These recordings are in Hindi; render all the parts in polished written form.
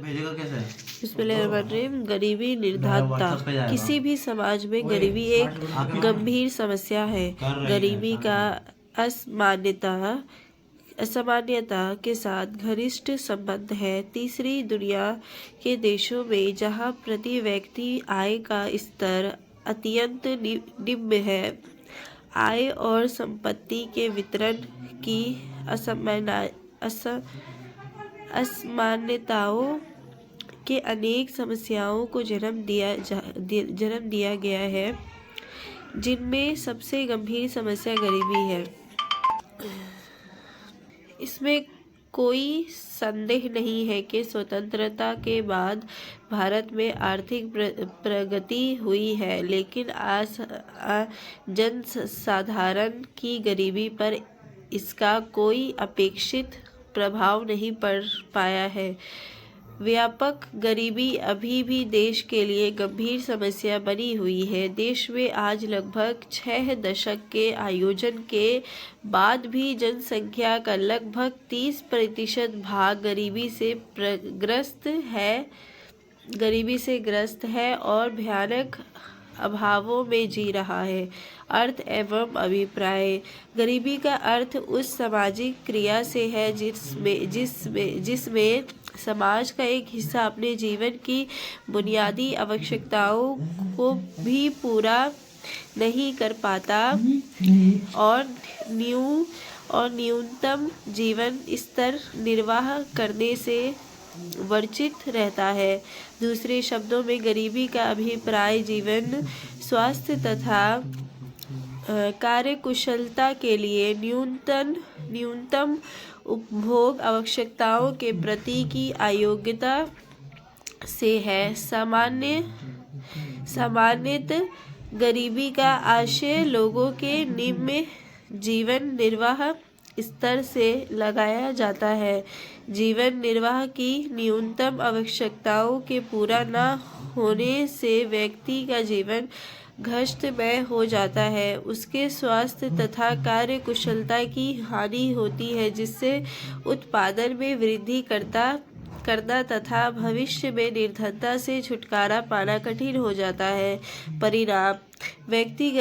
भेजेगा कैसे? बिस्मिल्लाहिर्रहमानिर्रहीम। गरीबी निर्धनता। किसी भी समाज में गरीबी एक गंभीर समस्या है। गरीबी का असामान्यता के साथ घनिष्ठ संबंध है। तीसरी दुनिया के देशों में जहां प्रति व्यक्ति आय का स्तर अत्यंत निम्न है, आय और संपत्ति के वितरण की असमानताओं के अनेक समस्याओं को जन्म दिया गया है, जिनमें सबसे गंभीर समस्या गरीबी है। इसमें कोई संदेह नहीं है कि स्वतंत्रता के बाद भारत में आर्थिक प्रगति हुई है, लेकिन जनसाधारण की गरीबी पर इसका कोई अपेक्षित प्रभाव नहीं पड़ पाया है। व्यापक गरीबी अभी भी देश के लिए गंभीर समस्या बनी हुई है। देश में आज लगभग 6 दशक के आयोजन के बाद भी जनसंख्या का लगभग 30% भाग गरीबी से ग्रस्त है और भयानक अभावों में जी रहा है। अर्थ एवं अभिप्राय। गरीबी का अर्थ उस सामाजिक क्रिया से है जिसमें समाज का एक हिस्सा अपने जीवन की बुनियादी आवश्यकताओं को भी पूरा नहीं कर पाता और न्यूनतम जीवन स्तर निर्वाह करने से वंचित रहता है। दूसरे शब्दों में गरीबी का अभिप्राय जीवन, स्वास्थ्य तथा कार्यकुशलता के लिए न्यूनतम उपभोग आवश्यकताओं के प्रति की अयोग्यता से है। सामान्यतः गरीबी का आशय लोगों के निम्न जीवन निर्वाह स्तर से लगाया जाता है। जीवन निर्वाह की न्यूनतम आवश्यकताओं के पूरा न होने से व्यक्ति का जीवन घष्टमय हो जाता है, उसके स्वास्थ्य तथा कार्यकुशलता की हानि होती है, जिससे उत्पादन में वृद्धि करना तथा भविष्य में निर्धनता से छुटकारा पाना कठिन हो जाता है। परिणाम: व्यक्ति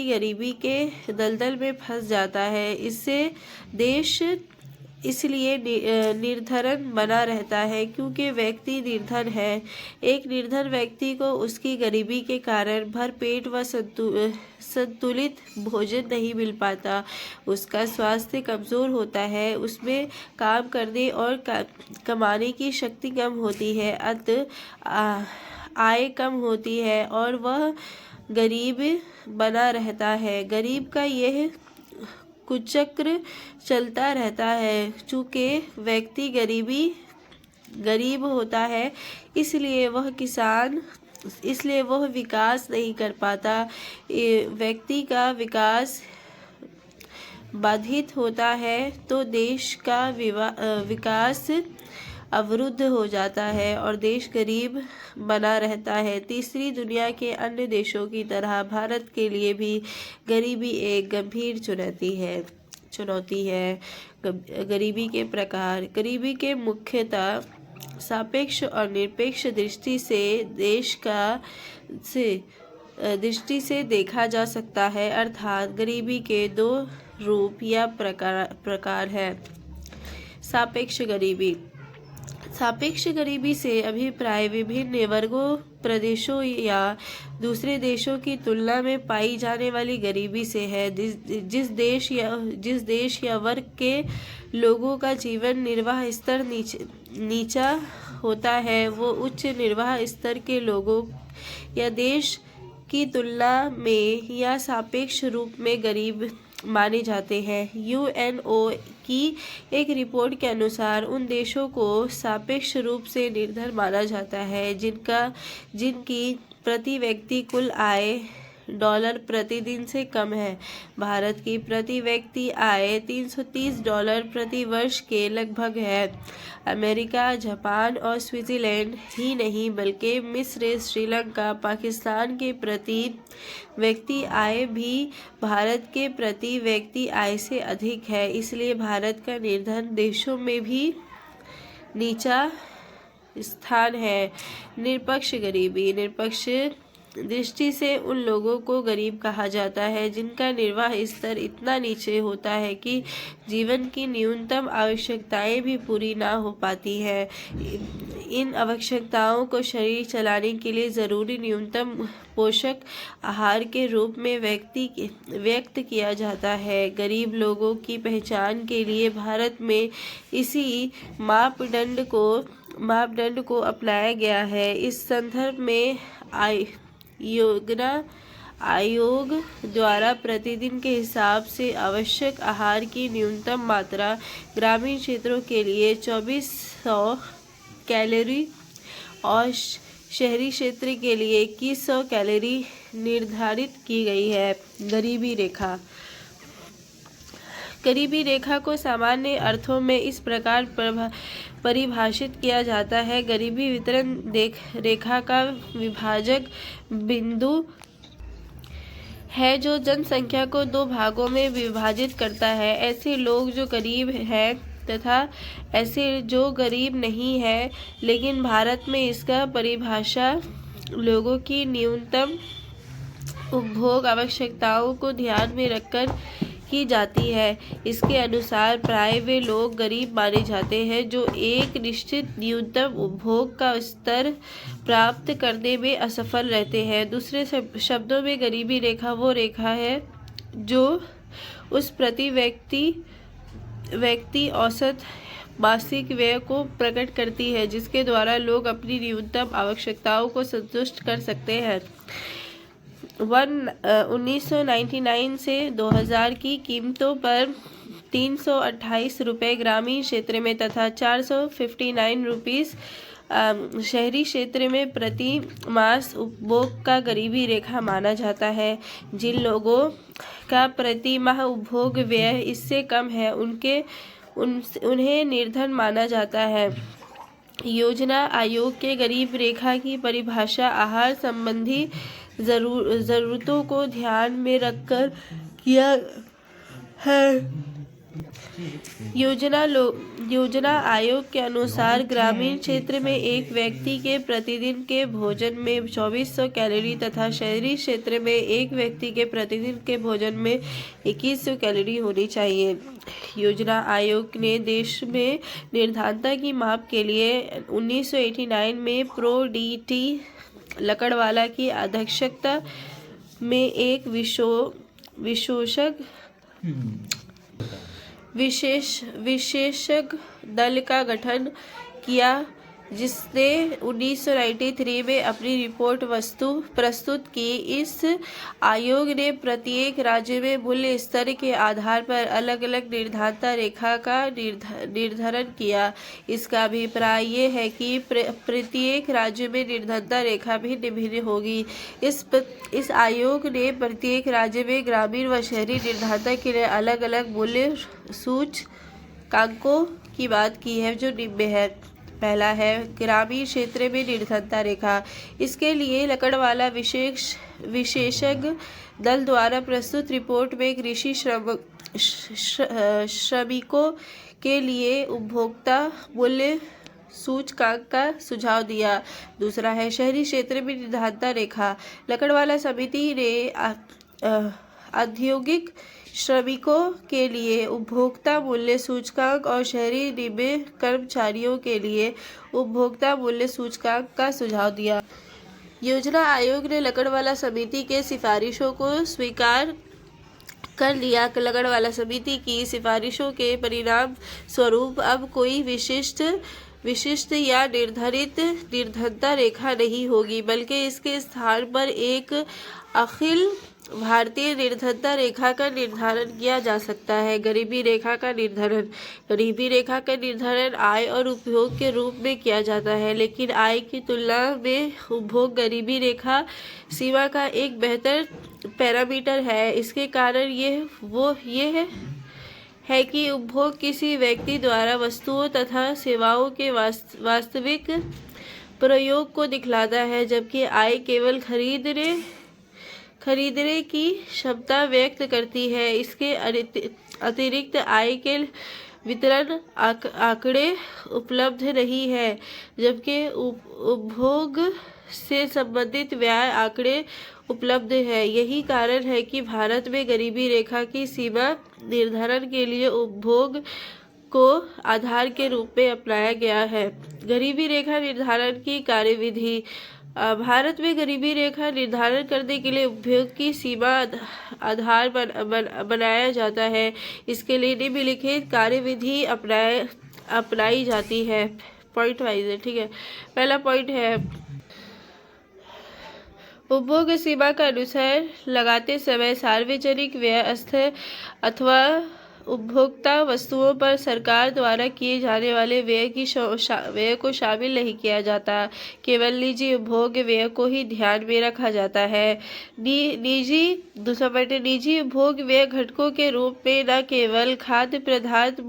गरीबी के दलदल में फंस जाता है। देश इसलिए निर्धन बना रहता है क्योंकि व्यक्ति निर्धन है। एक निर्धन व्यक्ति को उसकी गरीबी के कारण भरपेट व संतुलित भोजन नहीं मिल पाता, उसका स्वास्थ्य कमज़ोर होता है, उसमें काम करने और कमाने की शक्ति कम होती है, अतः आय कम होती है और वह गरीब बना रहता है। गरीब का यह कुचक्र चलता रहता है। चूँकि व्यक्ति गरीब होता है, इसलिए वह विकास नहीं कर पाता। व्यक्ति का विकास बाधित होता है तो देश का विकास अवरुद्ध हो जाता है और देश गरीब बना रहता है। तीसरी दुनिया के अन्य देशों की तरह भारत के लिए भी गरीबी एक गंभीर चुनौती है। गरीबी के प्रकार। गरीबी के मुख्यतः सापेक्ष और निरपेक्ष दृष्टि से देखा जा सकता है, अर्थात गरीबी के 2 रूप या प्रकार है। सापेक्ष गरीबी। सापेक्ष गरीबी से अभिप्राय विभिन्न वर्गों, प्रदेशों या दूसरे देशों की तुलना में पाई जाने वाली गरीबी से है। जिस देश या वर्ग के लोगों का जीवन निर्वाह स्तर नीचा होता है, वो उच्च निर्वाह स्तर के लोगों या देश की तुलना में या सापेक्ष रूप में गरीब माने जाते हैं। यूएनओ की एक रिपोर्ट के अनुसार उन देशों को सापेक्ष रूप से निर्धन माना जाता है जिनकी प्रति व्यक्ति कुल आय $1 प्रतिदिन से कम है। भारत की प्रति व्यक्ति आय $330 प्रति वर्ष के लगभग है। अमेरिका, जापान और स्विट्जरलैंड ही नहीं बल्कि मिस्र, श्रीलंका, पाकिस्तान के प्रति व्यक्ति आय भी भारत के प्रति व्यक्ति आय से अधिक है। इसलिए भारत का निर्धन देशों में भी नीचा स्थान है। निरपेक्ष गरीबी। निरपेक्ष दृष्टि से उन लोगों को गरीब कहा जाता है जिनका निर्वाह स्तर इतना नीचे होता है कि जीवन की न्यूनतम आवश्यकताएं भी पूरी ना हो पाती हैं। इन आवश्यकताओं को शरीर चलाने के लिए ज़रूरी न्यूनतम पोषक आहार के रूप में व्यक्त किया जाता है। गरीब लोगों की पहचान के लिए भारत में इसी मापदंड को अपनाया गया है। इस संदर्भ में आयोग द्वारा प्रतिदिन के हिसाब से आवश्यक आहार की न्यूनतम मात्रा ग्रामीण क्षेत्रों के लिए 2400 कैलोरी और शहरी क्षेत्र के लिए 2100 कैलोरी निर्धारित की गई है। गरीबी रेखा। गरीबी रेखा को सामान्य अर्थों में इस प्रकार परिभाषित किया जाता है। गरीबी वितरण रेखा का विभाजक बिंदु है जो जनसंख्या को दो भागों में विभाजित करता है, ऐसे लोग जो गरीब हैं तथा ऐसे जो गरीब नहीं है। लेकिन भारत में इसका परिभाषा लोगों की न्यूनतम उपभोग आवश्यकताओं को ध्यान में रखकर की जाती है। इसके अनुसार प्राय वे लोग गरीब माने जाते हैं जो एक निश्चित न्यूनतम उपभोग का स्तर प्राप्त करने में असफल रहते हैं। दूसरे शब्दों में गरीबी रेखा वो रेखा है जो उस प्रति व्यक्ति औसत मासिक व्यय को प्रकट करती है जिसके द्वारा लोग अपनी न्यूनतम आवश्यकताओं को संतुष्ट कर सकते हैं। 1999 से 2000 की कीमतों पर 328 रुपये ग्रामीण क्षेत्र में तथा 459 रुपीस शहरी क्षेत्र में प्रति मास उपभोग का गरीबी रेखा माना जाता है। जिन लोगों का प्रति माह उपभोग व्यय इससे कम है उन्हें निर्धन माना जाता है। योजना आयोग के गरीब रेखा की परिभाषा आहार संबंधी जरूरतों को ध्यान में रखकर किया है। योजना आयोग के अनुसार ग्रामीण क्षेत्र में एक व्यक्ति के प्रतिदिन के भोजन में 2400 कैलोरी तथा शहरी क्षेत्र में एक व्यक्ति के प्रतिदिन के भोजन में 2100 कैलोरी होनी चाहिए। योजना आयोग ने देश में निर्धारता की माप के लिए 1989 में प्रो डी.टी. लकड़वाला की अध्यक्षता में एक विशेषज्ञ दल का गठन किया जिसने 1993 में अपनी रिपोर्ट प्रस्तुत की। इस आयोग ने प्रत्येक राज्य में मूल्य स्तर के आधार पर अलग अलग निर्धारता रेखा का निर्धारण किया। इसका अभिप्राय ये है कि प्रत्येक राज्य में निर्धारता रेखा भिन्न भिन्न होगी। इस आयोग ने प्रत्येक राज्य में ग्रामीण व शहरी निर्धारता के लिए अलग अलग मूल्य सूचकांकों की बात की है जो निम्न है। पहला है ग्रामीण क्षेत्र में निर्धनता रेखा। इसके लिए लकड़वाला विशेषज्ञ दल द्वारा प्रस्तुत रिपोर्ट में कृषि श्रमिकों के लिए उपभोक्ता मूल्य सूचकांक का सुझाव दिया। दूसरा है शहरी क्षेत्र में निर्धनता रेखा। लकड़वाला समिति ने औद्योगिक श्रमिकों के लिए उपभोक्ता मूल्य सूचकांक और शहरी निम्न कर्मचारियों के लिए उपभोक्ता मूल्य सूचकांक का सुझाव दिया। योजना आयोग ने लकड़वाला समिति के सिफारिशों को स्वीकार कर लिया। लकड़वाला समिति की सिफारिशों के परिणाम स्वरूप अब कोई विशिष्ट या निर्धारित निर्धनता रेखा नहीं होगी, बल्कि इसके स्थान पर एक अखिल भारतीय निर्धनता रेखा का निर्धारण किया जा सकता है। गरीबी रेखा का निर्धारण। गरीबी रेखा का निर्धारण आय और उपभोग के रूप में किया जाता है, लेकिन आय की तुलना में उपभोग गरीबी रेखा सीमा का एक बेहतर पैरामीटर है। इसके कारण ये है कि उपभोग किसी व्यक्ति द्वारा वस्तुओं तथा सेवाओं के वास्तविक प्रयोग को दिखलाता है, जबकि आय केवल खरीदने की क्षमता व्यक्त करती है। इसके अतिरिक्त आय के वितरण आंकड़े उपलब्ध नहीं है, जबकि उपभोग से संबंधित व्यय आंकड़े उपलब्ध है। यही कारण है कि भारत में गरीबी रेखा की सीमा निर्धारण के लिए उपभोग को आधार के रूप में अपनाया गया है। गरीबी रेखा निर्धारण की कार्यविधि। भारत में गरीबी रेखा निर्धारण करने के लिए उपभोग की सीमा आधार बनाया जाता है। इसके लिए निम्नलिखित कार्यविधि अपनाई जाती है। पॉइंट वाइज है, ठीक है। पहला पॉइंट है, उपभोग सीमा का अनुसार लगाते समय सार्वजनिक व्यय स्तर अथवा उपभोक्ता वस्तुओं पर सरकार द्वारा किए जाने वाले व्यय को शामिल नहीं किया जाता, केवल निजी उपभोग व्यय को ही ध्यान में रखा जाता है। निजी उपभोग व्यय घटकों के रूप में न केवल खाद्य पदार्थ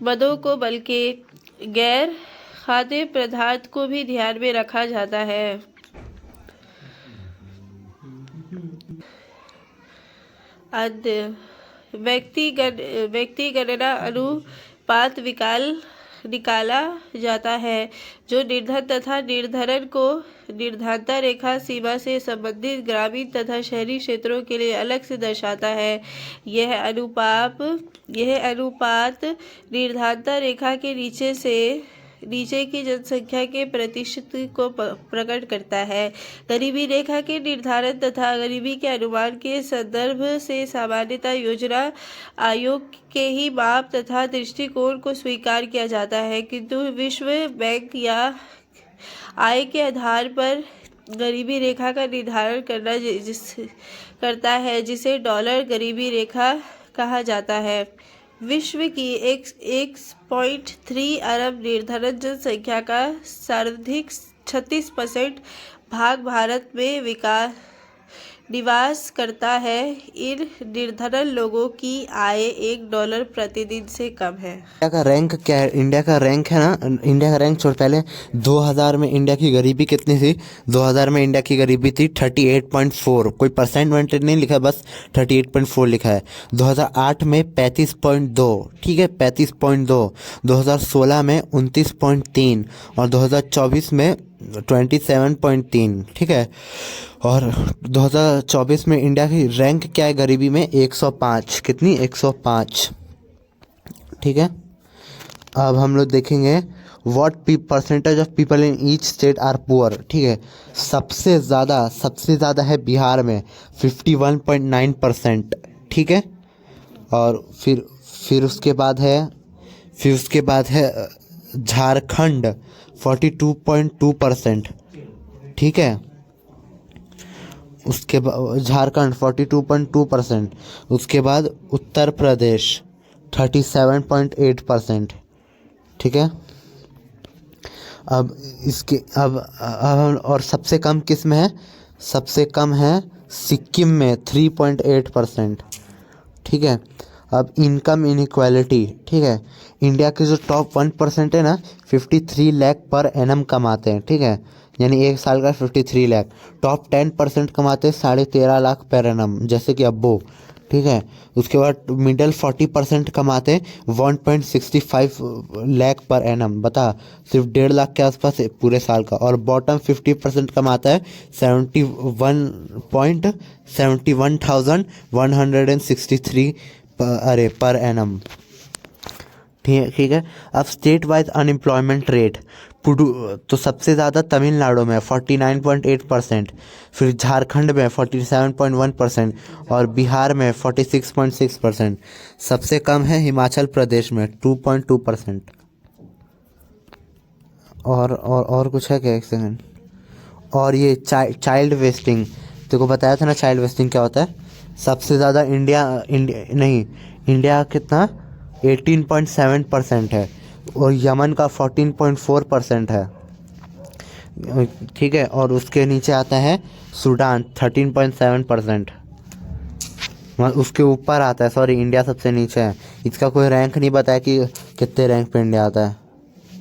मदों को बल्कि गैर खाद्य पदार्थ को भी ध्यान में रखा जाता है। व्यक्ति गणना अनुपात निकाला जाता है, जो निर्धन तथा निर्धन को निर्धनता रेखा सीमा से संबंधित ग्रामीण तथा शहरी क्षेत्रों के लिए अलग से दर्शाता है। यह अनुपात निर्धनता रेखा के नीचे की जनसंख्या के प्रतिशत को प्रकट करता है। गरीबी रेखा के निर्धारण तथा गरीबी के अनुमान के संदर्भ से सामान्यतः योजना आयोग के ही माप तथा दृष्टिकोण को स्वीकार किया जाता है, किंतु विश्व बैंक या आय के आधार पर गरीबी रेखा का निर्धारण करता है, जिसे डॉलर गरीबी रेखा कहा जाता है। विश्व की 1.3 अरब निर्धन जनसंख्या का सर्वाधिक 36% भाग भारत में निवास करता है। इन निर्धन लोगों की आय $1 प्रतिदिन से कम है। इंडिया का रैंक क्या है? इंडिया का रैंक है ना, इंडिया का रैंक छोड़, पहले 2000 में इंडिया की गरीबी कितनी थी? 2000 में इंडिया की गरीबी थी 38.4, कोई परसेंट वेंटेज नहीं लिखा, बस 38.4 लिखा है। 2008 में 35.2, ठीक है, 35.2। 2016 में 29.3 और 2024 में 27.3, ठीक है। और 2024 में इंडिया की रैंक क्या है गरीबी में? 105। कितनी? 105, ठीक है। अब हम लोग देखेंगे what percentage of people in each state are poor, ठीक है। सबसे ज़्यादा है बिहार में 51.9%, ठीक है। और फिर उसके बाद है झारखंड 42.2%, ठीक है। उसके बाद झारखंड 42.2%। उसके बाद उत्तर प्रदेश 37.8%, ठीक है। अब और सबसे कम किस में है? सबसे कम है सिक्किम में 3.8%, ठीक है। अब इनकम इनइक्वालिटी, ठीक है। इंडिया के जो टॉप 1% है ना, 53 लाख पर एनम कमाते हैं, ठीक है, यानी एक साल का 53 लाख। टॉप 10% कमाते हैं 13.5 लाख पर एनम, जैसे कि अब्बो, ठीक है। उसके बाद मिडिल 40% कमाते हैं 1.65 लाख पर एनम, बता, सिर्फ 1.5 लाख के आसपास है पूरे साल का। और बॉटम 50% कमाता है 71,163 पर एनम, ठीक है। अब स्टेट वाइज अनएम्प्लॉयमेंट रेट, तो सबसे ज़्यादा तमिलनाडु में 49.8%, फिर झारखंड में 47.1% और बिहार में 46.6%। सबसे कम है हिमाचल प्रदेश में 2.2%। और कुछ है क्या? एक सेकंड। और ये चाइल्ड वेस्टिंग, तेको बताया था ना चाइल्ड वेस्टिंग क्या होता है। सबसे ज़्यादा इंडिया कितना 18.7% है और यमन का 14.4% है, ठीक है। और उसके नीचे आता है सूडान 13.7%। उसके ऊपर आता है, सॉरी, इंडिया सबसे नीचे है। इसका कोई रैंक नहीं बताया कि कितने रैंक पे इंडिया आता है।